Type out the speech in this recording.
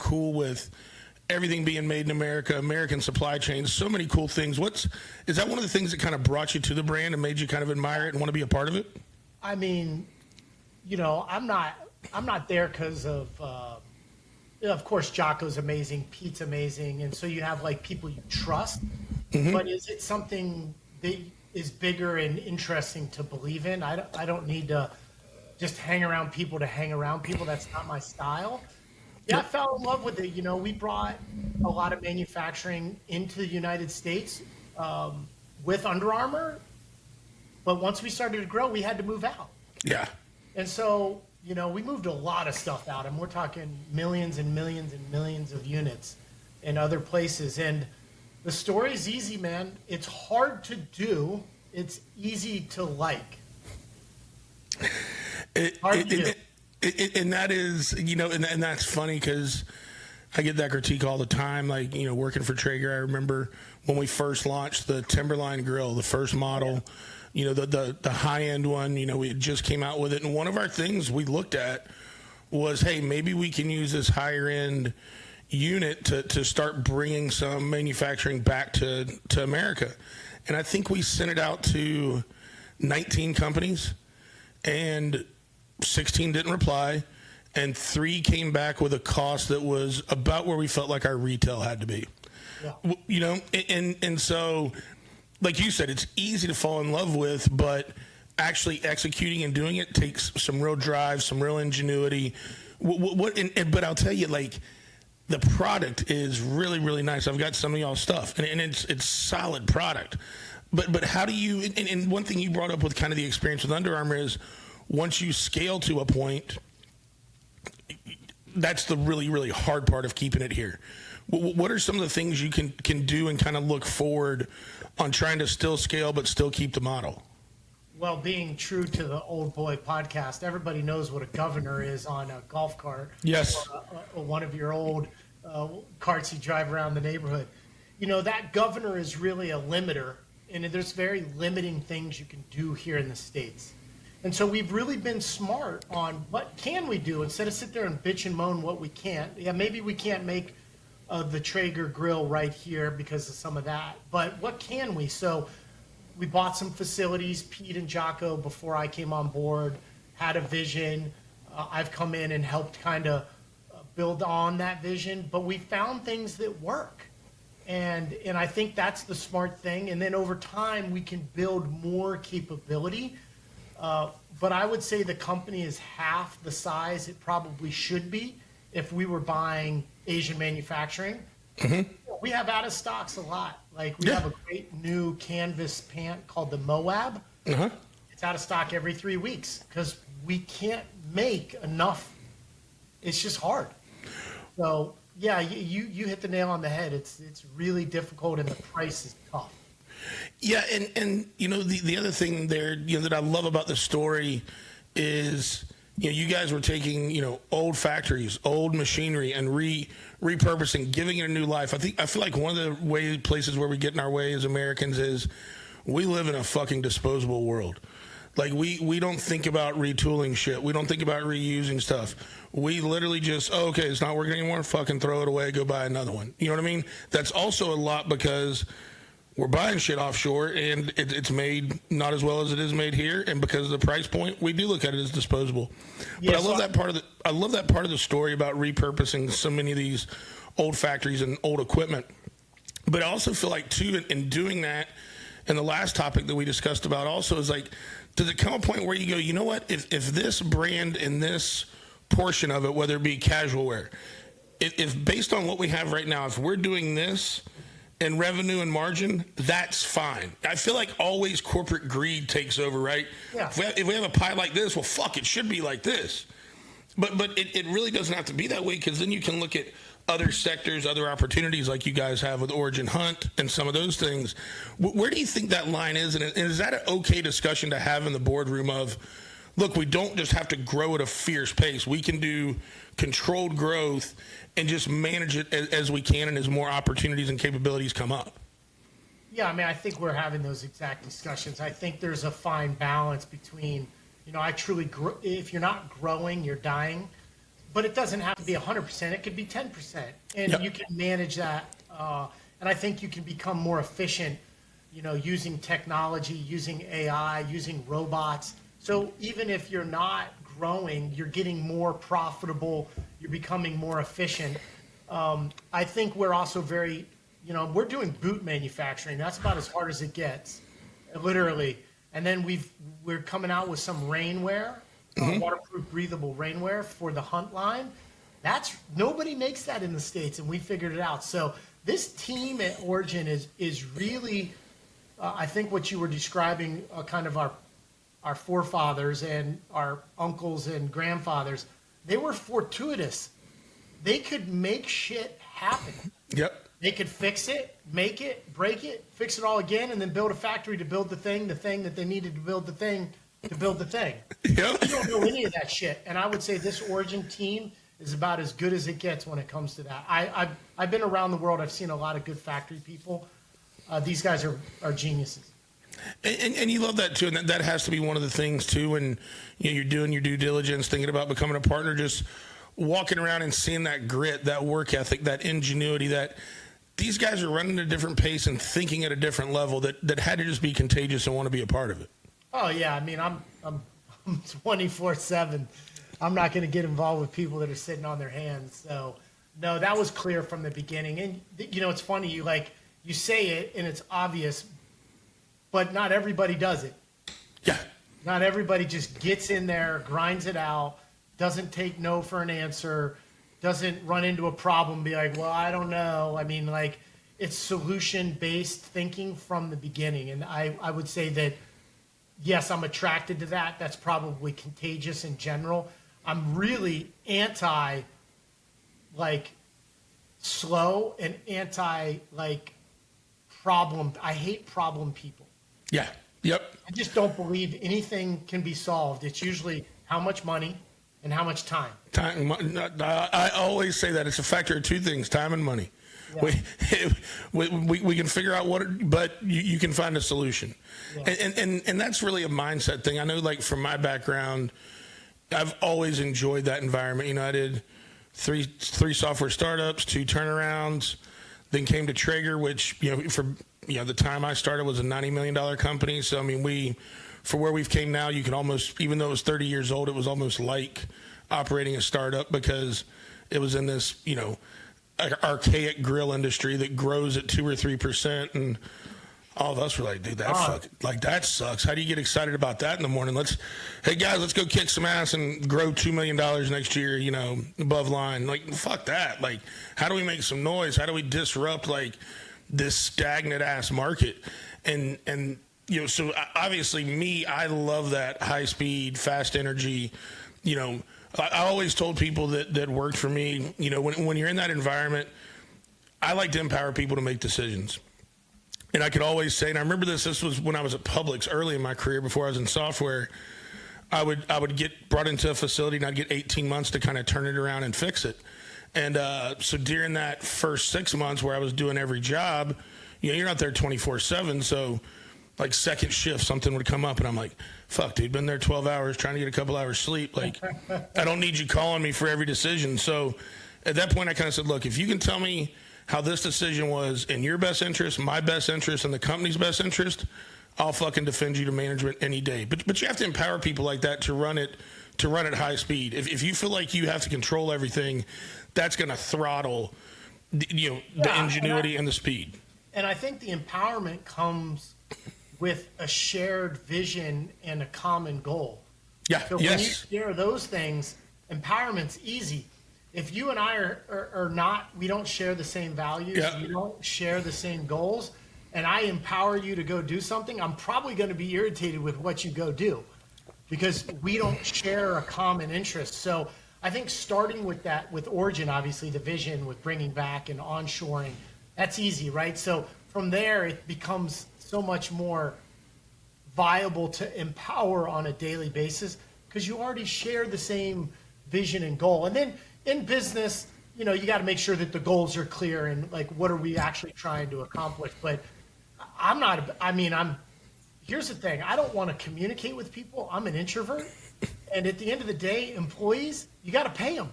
cool with everything being made in America, American supply chains, so many cool things. Is that one of the things that kind of brought you to the brand and made you kind of admire it and want to be a part of it? I mean, I'm not there because of course, Jocko's amazing, Pete's amazing, and so you have like people you trust. Mm-hmm. But is it something that is bigger and interesting to believe in? I don't need to just hang around people to hang around people. That's not my style. Yeah, I fell in love with it. We brought a lot of manufacturing into the United States with Under Armour, but once we started to grow, we had to move out. Yeah. And so, we moved a lot of stuff out, and we're talking millions and millions and millions of units in other places. And the story's easy, man. It's hard to do. It's easy to like. Hard to do. And that is, and that's funny because I get that critique all the time. Like, working for Traeger, I remember when we first launched the Timberline grill, the first model, the high-end one, we just came out with it. And one of our things we looked at was, hey, maybe we can use this higher-end unit to start bringing some manufacturing back to America. And I think we sent it out to 19 companies, and 16 didn't reply, and 3 came back with a cost that was about where we felt like our retail had to be. Yeah. And so, like you said, it's easy to fall in love with, but actually executing and doing it takes some real drive, some real ingenuity. But I'll tell you, like, the product is really, really nice. I've got some of y'all's stuff, and it's solid product. But how do you? And one thing you brought up with kind of the experience with Under Armour is, once you scale to a point, that's the really, really hard part of keeping it here. What are some of the things you can do and kind of look forward on trying to still scale but still keep the model? Well, being true to the Old Boy podcast, everybody knows what a governor is on a golf cart. Yes. Or one of your old carts you drive around the neighborhood. That governor is really a limiter, and there's very limiting things you can do here in the States. And so we've really been smart on what can we do instead of sit there and bitch and moan what we can't. Yeah, maybe we can't make the Traeger grill right here because of some of that, but what can we? So we bought some facilities. Pete and Jocko, before I came on board, had a vision. I've come in and helped kind of build on that vision, but we found things that work. And I think that's the smart thing. And then over time, we can build more capability. But I would say the company is half the size it probably should be if we were buying Asian manufacturing. Mm-hmm. We have out of stocks a lot. Like we have a great new canvas pant called the Moab. Uh-huh. It's out of stock every 3 weeks because we can't make enough. It's just hard. So yeah, you hit the nail on the head. It's really difficult, and the price is tough. Yeah, and the other thing there, that I love about the story is, you guys were taking, old factories, old machinery, and repurposing, giving it a new life. I feel like one of the places where we get in our way as Americans is we live in a fucking disposable world. Like we don't think about retooling shit. We don't think about reusing stuff. We literally just, okay, it's not working anymore. Fucking throw it away. Go buy another one. You know what I mean? That's also a lot because we're buying shit offshore, and it's made not as well as it is made here, and because of the price point, we do look at it as disposable. Yeah, but I love that part of the story about repurposing so many of these old factories and old equipment. But I also feel like too, in doing that, and the last topic that we discussed about also is like, does it come a point where you go, you know what? If this brand in this portion of it, whether it be casual wear, if based on what we have right now, if we're doing this and revenue and margin, that's fine. I feel like always corporate greed takes over, right? Yeah. If we have a pie like this, well, fuck, it should be like this. But it really doesn't have to be that way, because then you can look at other sectors, other opportunities like you guys have with Origin Hunt and some of those things. Where do you think that line is? And is that an okay discussion to have in the boardroom of, look, we don't just have to grow at a fierce pace. We can do controlled growth and just manage it as we can and as more opportunities and capabilities come up? Yeah, I mean, I think we're having those exact discussions. I think there's a fine balance between, I truly, if you're not growing, you're dying. but it doesn't have to be 100%. It could be 10%, and Yep. you can manage that. And I think you can become more efficient, using technology, using AI, using robots. So even if you're not growing, you're getting more profitable, you're becoming more efficient. I think we're also very, we're doing boot manufacturing. That's about as hard as it gets, literally. And then we're coming out with some rainwear, waterproof, breathable rainwear for the hunt line. Nobody makes that in the States, and we figured it out. So this team at Origin is really, I think what you were describing, kind of our forefathers and our uncles and grandfathers, they were fortuitous. They could make shit happen. Yep. They could fix it, make it, break it, fix it all again, and then build a factory to build the thing that they needed to build the thing to build the thing. Yep. You don't know any of that shit. And I would say this Origin team is about as good as it gets when it comes to that. I've been around the world. I've seen a lot of good factory people. These guys are geniuses. And you love that too, and that has to be one of the things too. When you're doing your due diligence, thinking about becoming a partner, just walking around and seeing that grit, that work ethic, that ingenuity, that these guys are running at a different pace and thinking at a different level that had to just be contagious and want to be a part of it. Oh yeah, I mean I'm 24/7. I'm not going to get involved with people that are sitting on their hands. So no, that was clear from the beginning. And it's funny, you say it and it's obvious, but not everybody does it. Yeah. Not everybody just gets in there, grinds it out, doesn't take no for an answer, doesn't run into a problem, be like, well, I don't know. I mean, it's solution-based thinking from the beginning. And I would say that, yes, I'm attracted to that. That's probably contagious in general. I'm really anti, slow and anti, problem. I hate problem people. Yeah. Yep. I just don't believe anything can be solved. It's usually how much money and how much time. Time. I always say that it's a factor of two things: time and money. Yeah. We can figure out but you can find a solution, yeah. and that's really a mindset thing. I know, from my background, I've always enjoyed that environment. I did three software startups, 2 turnarounds, then came to Traeger, which for the time I started was a $90 million company. So I mean, for where we've came now, you can almost, even though it was 30 years old, it was almost like operating a startup because it was in this archaic grill industry that grows at 2 or 3%, and all of us were like, dude, that sucks. How do you get excited about that in the morning? Hey guys, let's go kick some ass and grow $2 million next year, above line. Fuck that. How do we make some noise? How do we disrupt this stagnant ass market? And so obviously I love that high speed, fast energy. I always told people that worked for me, when you're in that environment, I like to empower people to make decisions. And I could always say, and I remember this was when I was at Publix early in my career before I was in software, I would get brought into a facility and I'd get 18 months to kind of turn it around and fix it. And so during that first 6 months where I was doing every job, you're not there 24/7. So second shift, something would come up and I'm like, fuck, dude, been there 12 hours trying to get a couple hours sleep. I don't need you calling me for every decision. So at that point I kind of said, look, if you can tell me how this decision was in your best interest, my best interest, and the company's best interest, I'll fucking defend you to management any day. But you have to empower people like that to run it at high speed. If you feel like you have to control everything, that's going to throttle the ingenuity and the speed. And I think the empowerment comes with a shared vision and a common goal. Yeah. So when you share those things, empowerment's easy. If you and I are not, we don't share the same values, we don't share the same goals, and I empower you to go do something, I'm probably going to be irritated with what you go do because we don't share a common interest. So I think starting with that, with Origin, obviously the vision with bringing back and onshoring, that's easy, right? So from there, it becomes so much more viable to empower on a daily basis because you already share the same vision and goal. And then in business, you got to make sure that the goals are clear and what are we actually trying to accomplish. But here's the thing. I don't want to communicate with people. I'm an introvert. And at the end of the day, employees, you got to pay them.